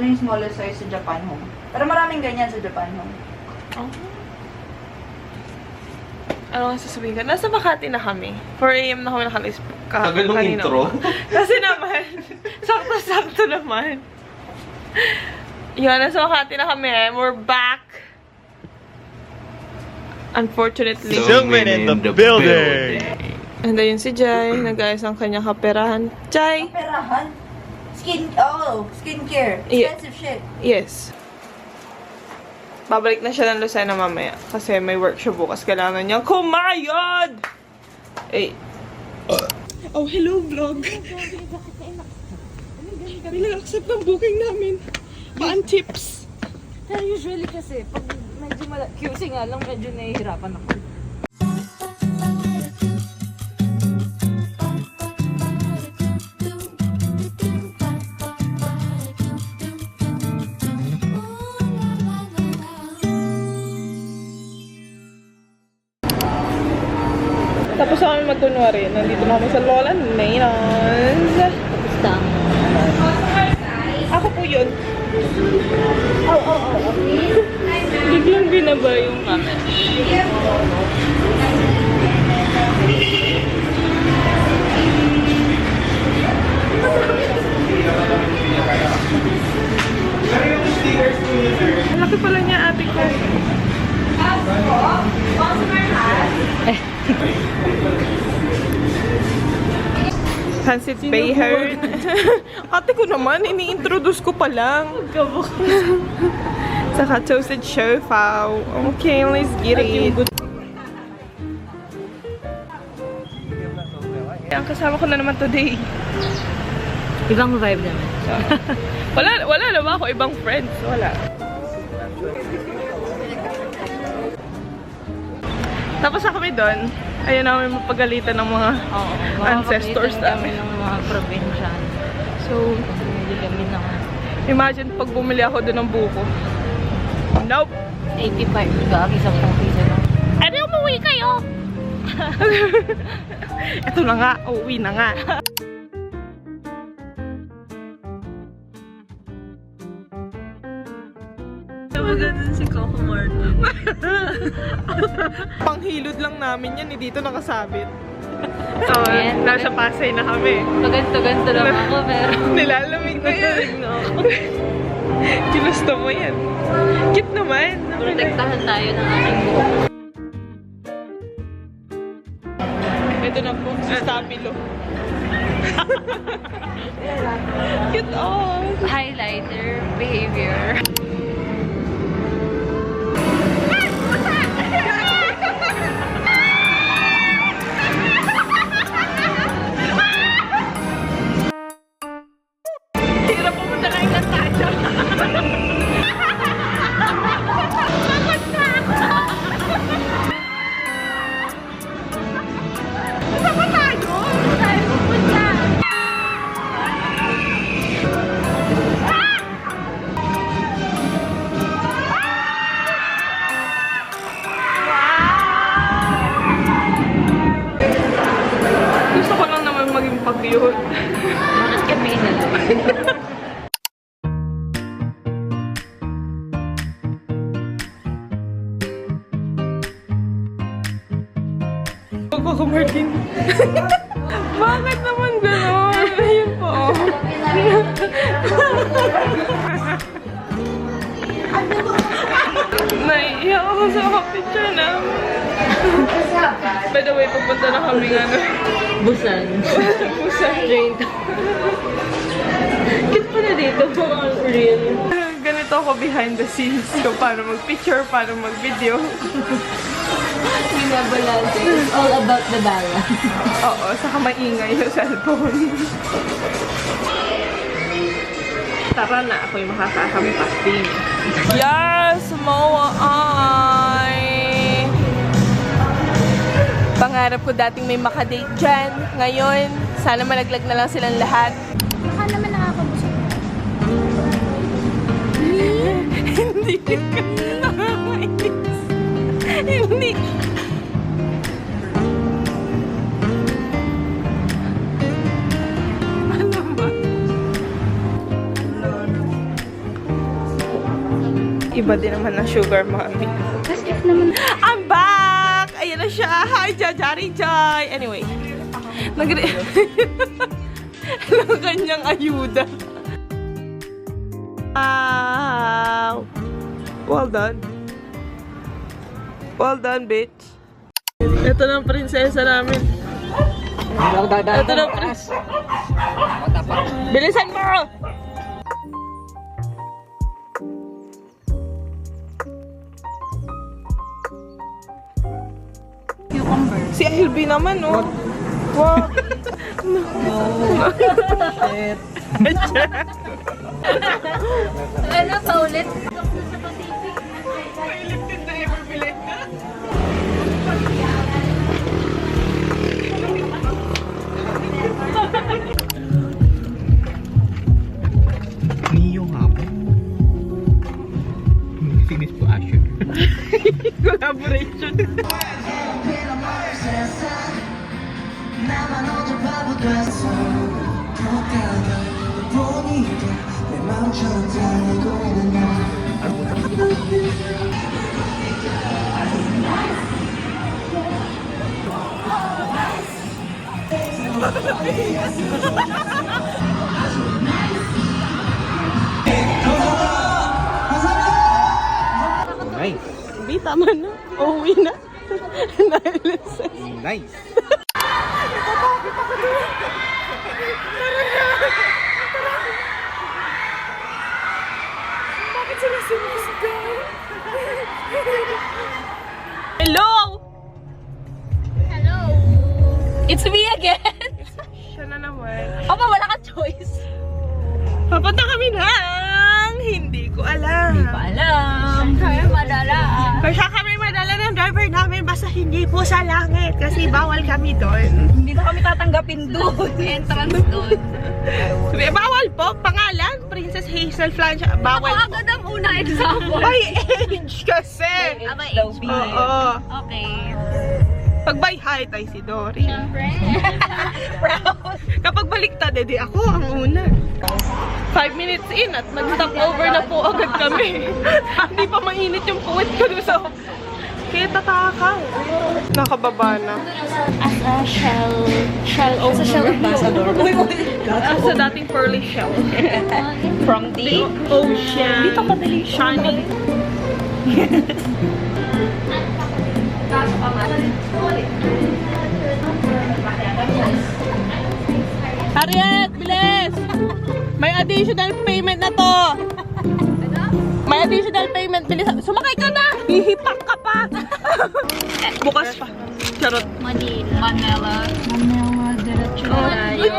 yung smallest size sa Japan Home. Pero maraming ganyan sa Japan Home. Oh. Ano nga sasabihin ko? Nasa Makati na kami. 4 AM na kami nakalis. Tagal ng intro. Kasi naman, sakto-sakto naman. Yun, nasa Makati na kami. We're back. Unfortunately. Zooming in the building. And ayun si Jai. Nag-ayos ang kanyang kaperahan. Jai! Kaperahan? Skincare. Yeah. Expensive shit. Yes. Babalik na siya ng Lucena mamaya. Kasi may work siya bukas. Kailangan niyang kumayod! Eh. Oh, hello vlog. May nag-accept ng booking namin. Paan tips? Pero usually kasi, pag medyo QC nga lang, medyo nahihirapan ako. Tapos kami magkunwari. Nandito na kami sa Lola Nainons. Basta. Ako po yun. Biglang binaba yung camera. Ang laki pala niya, ate ko. Hansit Bayhard. Ate ko naman, ini-introduce ko pa lang. Saka toasted shofaw. Okay, let's get it. Ang kasama ko na naman today. Ibang vibe naman. Wala naman ako ibang friends. Wala. Tapos na kami doon. Ayun namin mapagalitan ng mga ancestors namin. Ng mga probinsya. So, Hindi kami na imagine pag bumili ako doon ng buko. Nope! 85. Gagi sa piso lang. Ano umuwi kayo? Ito na nga, uuwi na nga. Maganda si Coco Martin. Panghilod lang namin yan, dito nakasabit. So, Ayan. nasa Pasay na kami. Ganto lang ako, pero... Nilalamig na yan. Ginusto mo yan. Cute naman. Protektahan tayo ng aking buhok. Ito na po, si Stabilo. Cute oh. Highlighter, behavior. Hirap pumunta na yung lantaja. Saan ba tayo? Tayo pupunta. Gusto ko lang naman maging pag-yun. Bakit kami na? Coco Martin. Bakit naman gano'n? Ayun po. Naiiyak ako sa picture namin. By the way, pupunta na kami nga na. Busan. Busan. Straight. Cute pala dito. Real. Ganito ako behind the scenes. So, paano mag-picture, paano mag-video. Binabalance. It's all about the balance. Oo, saka maingay yung cellphone. Tara na, ako yung makakakampas din. Yes! Moa ay! Pangarap ko dating may makadate dyan. Ngayon, sana malaglag na lang silang lahat. Baka naman nakakabusog. Hindi ka nakakainis. Hindi. Ano ba? Iba din naman ng sugar mommy. I'm back! Ayan na siya! Hi, Jajari Joy! Anyway. Ang kanyang ayuda. Wow! Well done. Well done, bitch. Ito na ang prinsesa namin. Ito na ang prinsesa. Bilisan mo! Si Elby naman, oh. Wow. Ano pa ulit? Niyo nga po. Finish po action. Collaboration. Nice. Di, tama na. Uuwi na. Nailisay. Nice. Bakit sila sumusgaw? Hello! Hello! It's me again! Siya na naman. Aba, wala ka choice. Papunta kami ng hindi ko alam. Hindi pa alam. Kaya madala. Kaya kami madala ng driver namin basta hindi po sa langit kasi bawal kami doon. Hindi na kami tatanggapin doon. Entrance doon. Sabi, bawal po. Pangalan, Princess Hazel Flange. Bawal Ako po. agad ang una example. By age kasi. Aba, age. Oo. Okay. Pag by height ay si Dory. Siyempre. Proud. Kapag baliktad, edi ako ang una. 5 minutes in at nag-stop over na po agad kami. Hindi pa mainit yung puwet ko doon sa... Kaya tatakaw. Nakababa na. As a shell ambassador. Sa dating pearly shell. From the Ocean. Dito ka dali. Shining. Harriet, bilis! May additional payment na to. May additional payment. Bilis. Sumakay ka na! Hihipak ka pa! Bukas pa. Charot. Manila, diretso tayo.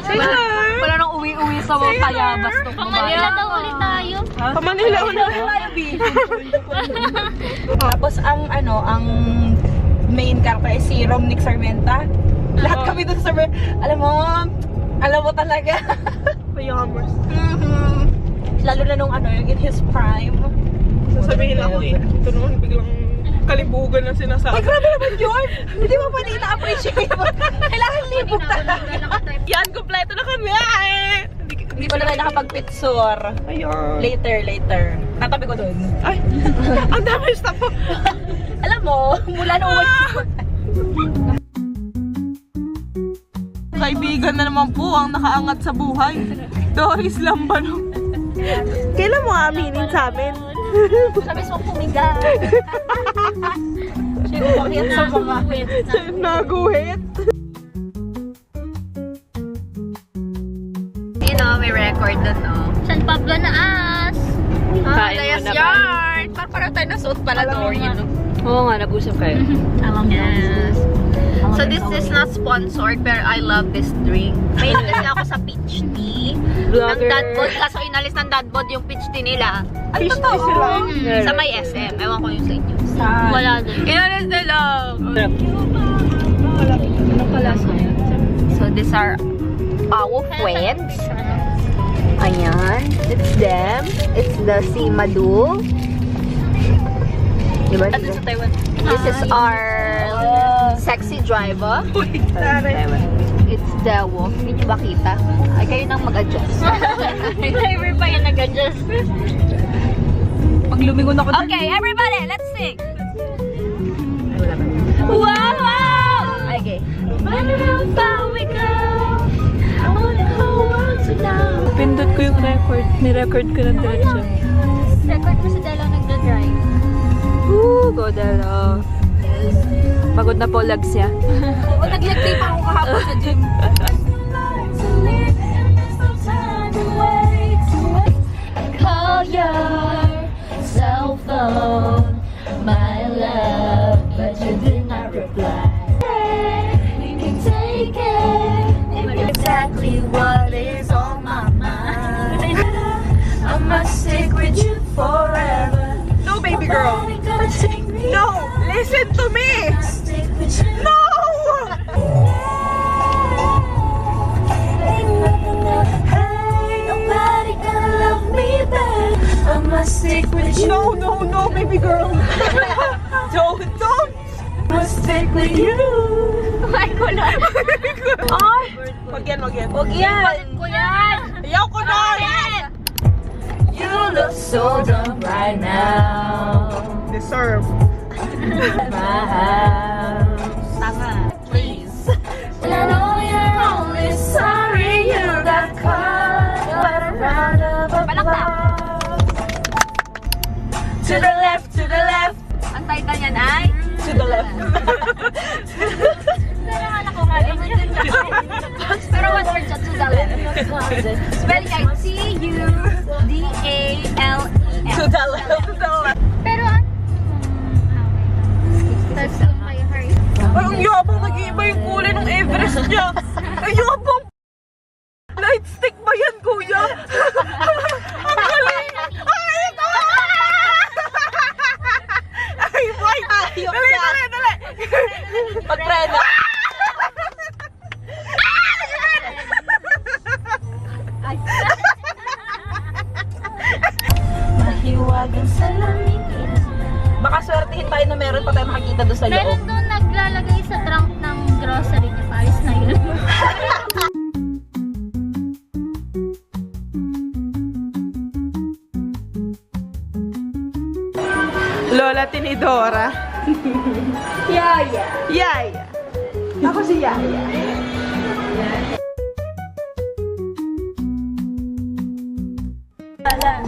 Sailor! Wala nang uwi-uwi sa mga payabas. Manila daw ulit tayo. Pamanila ulit. Tapos ang main character ay si Romnick Sarmenta. Lahat kami dun sa alam mo talaga. Payamers. Lalo na nung yung in his prime. Sasabihin ako eh. Ito naman biglang kalibugan na Ay, sinasabi. grabe naman yun! Hindi mo pa na-appreciate mo. Kailangan libog talaga. Yan, kompleto na kami eh! Hindi pa na tayo nakapag-pitsur. Ayun. Later. Tatabi ko dun. Ay! Ang dami stop po! Alam mo, mula nung Kaibigan na naman po ang nakaangat sa buhay. Doris Lambano. Kailan mo aminin sa amin? Sa mismo pumiga. Siya umakyat sa mga Siya yung naguhit. may record doon, no? San Pablo na as! Kain mo na yarn! Parang tayo nasuot pala Dory. Oo nga, nag-usap kayo. Yes. So this is not sponsored pero I love this drink. May kasi ako sa peach tea. Ng Dadbod. Kaso inalis ng Dadbod yung peach tea nila. Ay, totoo. Sa may SM. Ewan ko yung sa inyo. Wala din. Inalis nila. So these are our friends. Ayan. It's them. It's the si Madu. Diba? Sa Taiwan. This is our sexy driver. It's the wolf. Hindi ba kita? Ay, kayo nang mag-adjust. May driver pa yung nag-adjust. Pag lumingon ako Okay, everybody, let's sing. Wow, wow. Okay. Pindot ko yung record. Ni-record ko ng direction. Record mo sa Delo nagda-drive. Woo! Go Delo. Pagod na po legs niya. O, nag-leg pa ako kahapon sa gym. Call your cell phone, my love, but you did not reply. You can take it, exactly what is on my mind. I must stick with you forever. No, baby girl. No! Listen to me! No! Nobody gonna love me back. I must stick with you. No, no, no, baby girl. Don't. Must stick with you. Ay, ko na. Ay! Wag yan. Huwag yan. Ko yan. Ayaw ko na! You look so dumb right now. Deserve. My house. Tanga. Please. And I know you're only sorry you got caught. But a round of applause. To the left, to the left. Ang title niyan ay? To the left. Pero one word siya, to the left. Spelling ay T-U-D-A-L-E-F. To the left. Pero ano? Tapos yung may heart. Ay, ang yabang. Nag-iiba yung kulay ng Everest niya. Ay, yabang. Light stick ba yan, kuya? Ang galing. Ay, ito! Ay, boy. Dali. Pagprena. Mahiwagang salamin. Baka swertihin tayo na meron pa tayo makikita doon sa loob. Meron doon naglalagay sa trunk ng grocery niya. Paris na yun. Lola Tinidora. Yaya. Yaya. Ako si Yaya.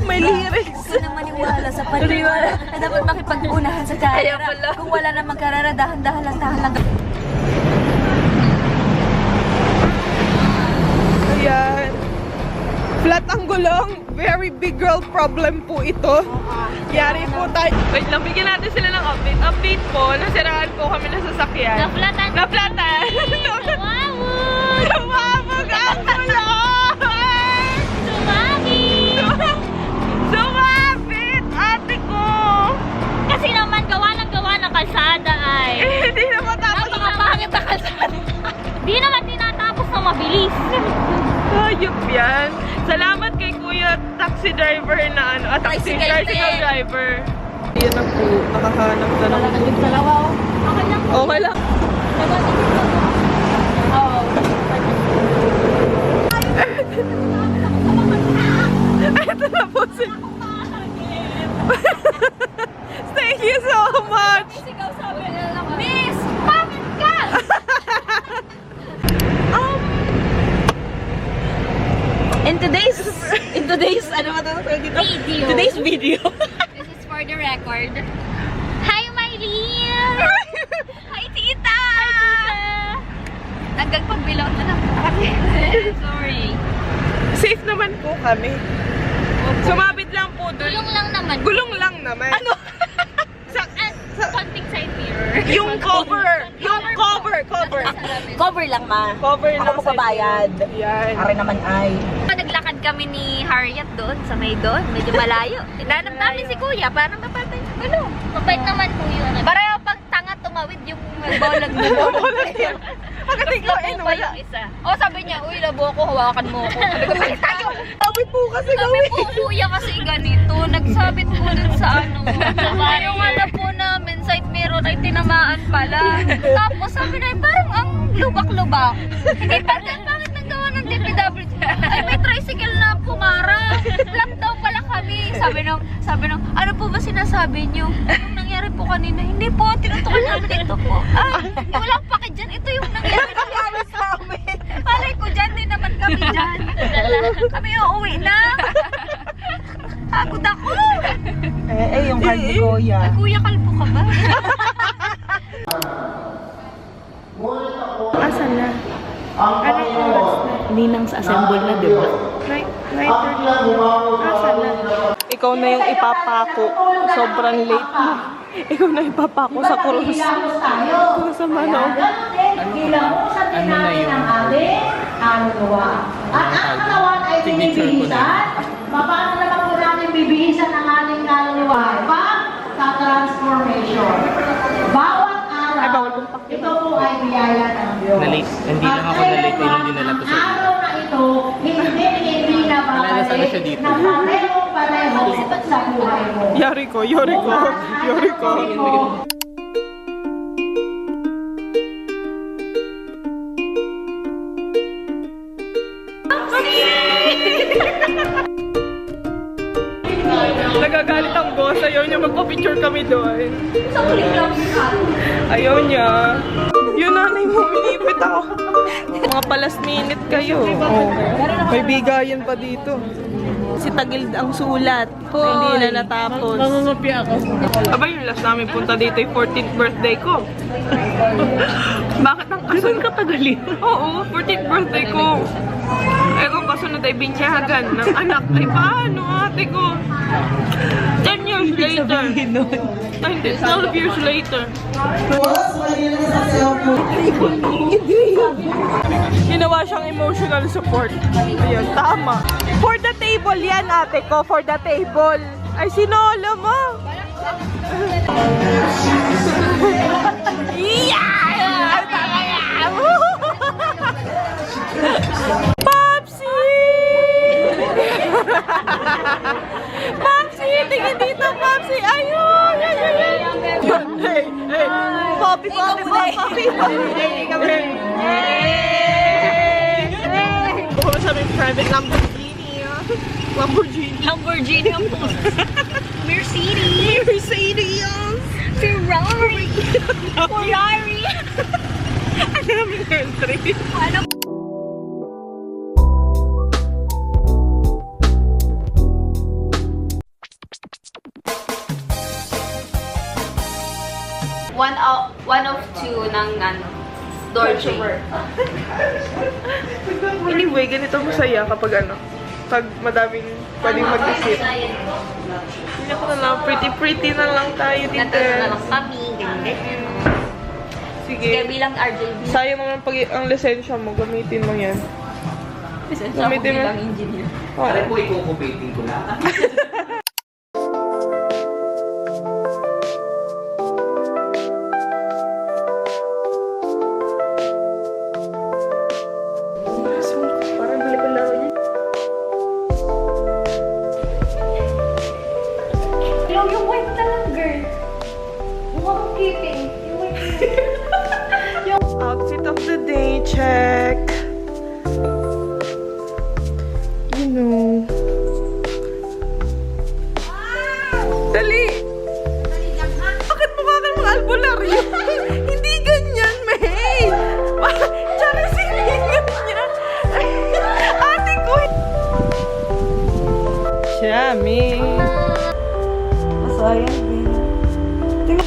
May lyrics. Hindi na maniwala sa paniwala na dapat makipag-unahan sa karera. Kung wala namang karera, dahan-dahan lang. Ayan. Flat ang gulong. Very big girl problem po ito. Yari po tayo. Wait lang, bigyan natin sila ng update. Update po, nasiraan po kami ng sasakyan. Naplatan. Naplatan! Wow! Sumabog ang gulong! Sumagi! Sumabit! Ate ko! Kasi naman gawa ng kalsada ay. Hindi na matapos. Napakapangit na kalsada. Di naman tinatapos na mabilis. Hayop yan. Salamat kay Kuya taxi driver na ano, tricycle driver. Yan na po, nakahanap na ng Dalawa. Okay lang. okay lang. Ito na po si... Thank you so much! Miss! Bakit ka? In today's, ano ba ito dito? Video. Today's video. This is for the record. Hi, Mylene! Hi, tita! Hanggang pagbilot na lang. Sorry. Safe naman po kami. Sumabit lang po doon. Gulong lang naman. Gulong lang naman. Ano? Konting side mirror. Yung cover. Cover lang, ma. Cover lang Ako magbabayad. Yan. Pare naman ay. Naglakad kami ni Harriet doon, sa may doon. Medyo malayo. Tinanap namin si Kuya, parang napatay sa gulong. Mabait naman po yun. Pareho pag tanga tumawid yung bolag na bolag. Pagdating ko, Labo pa yung isa. O sabi niya, uy, labo ako, hawakan mo ako. Sabi ko, balik tayo. Sabi po kasi Sabi po, kuya kasi ganito. Nagsabit po dun sa ano. Yung alam po namin, side mirror ay tinamaan pala. Tapos sabi na, parang ang lubak-lubak. Hindi pa rin, bakit nagawa ng DPW? Ay, may tricycle na pumara. Black daw pala kami. Sabi nung, ano po ba sinasabi niyo? Anong nangyari po kanina? Hindi po, tinutukan namin ito po. Walang paki dyan. Ito yung nangyari sa amin. Palay ko dyan, din naman kami dyan. Kami uuwi na. Pagod ako. Yung card ni Kuya. Ay, Kuya, kalbo ka ba? Asan na? Anong oras na? Hindi nang sa assemble na, di ba? 9:30. Asan na? Ikaw na yung ipapako. Sobrang late mo. Ikaw na ipapako sa krus. Kung sa mano. Ano na yung signature ko na? Paano naman po natin bibihisan ang ating kaluluwa? Pag-transformation. Bawat araw, ito po ay biyaya ng Diyos. Na-late. Hindi lang ako na-late dahil hindi nila to sa inyo. Araw na ito, hindi na Wala na sana siya babalik dito. na pareho sa buhay mo. Yari ko. Nagagalit ang boss. Ayaw niya magpa-picture kami doon. Ayaw niya. Yun, nanay mo, minipit ako. Mga palas minute kayo. Oh. May bigayan pa dito. Si Tagil ang sulat. Hindi na natapos. Nangungupi ako. Aba, yung last namin punta dito yung 14th birthday ko. Bakit ang kasunod ka tagali? Oo, 14th birthday ko. Eh kung kasunod ay binyagan ng anak, ay paano ate ko? 10 years later. Ay, hindi, 12 years later. Ginawa siyang emotional support. Ayun, tama. For the table yan, ate ko. For the table. Ay, sinolo mo. Yeah! Popsi! Popsi! Tingin dito, Popsi! Ayun! Hey! Hey! Poppy! Oo, sabi private Lamborghini. Lamborghini ang po. Mercedes. Ferrari. Ang daming country. One of two ng Dolce. Anyway, ganito masaya kapag pag madaming pwedeng mag-isip. Hindi ko na lang, pretty na lang tayo dito. Nagkaroon na lang kami, ganyan. Sige. Kaya bilang RJB. Sayang naman pag ang lisensya mo, gamitin mo yan. Gamitin mo. engineer. Pare po, i-co-competing ko lang. Parang balik ko lang yun. Yung white na lang, girl. Mukha kang keeping. Yung white na lang. Outfit of the day, check. You know. Dali! Bakit mukha kang mga albularyo? Hindi ganyan, May! Tsaka silingan niya. Ate ko! Shami! Masayang din.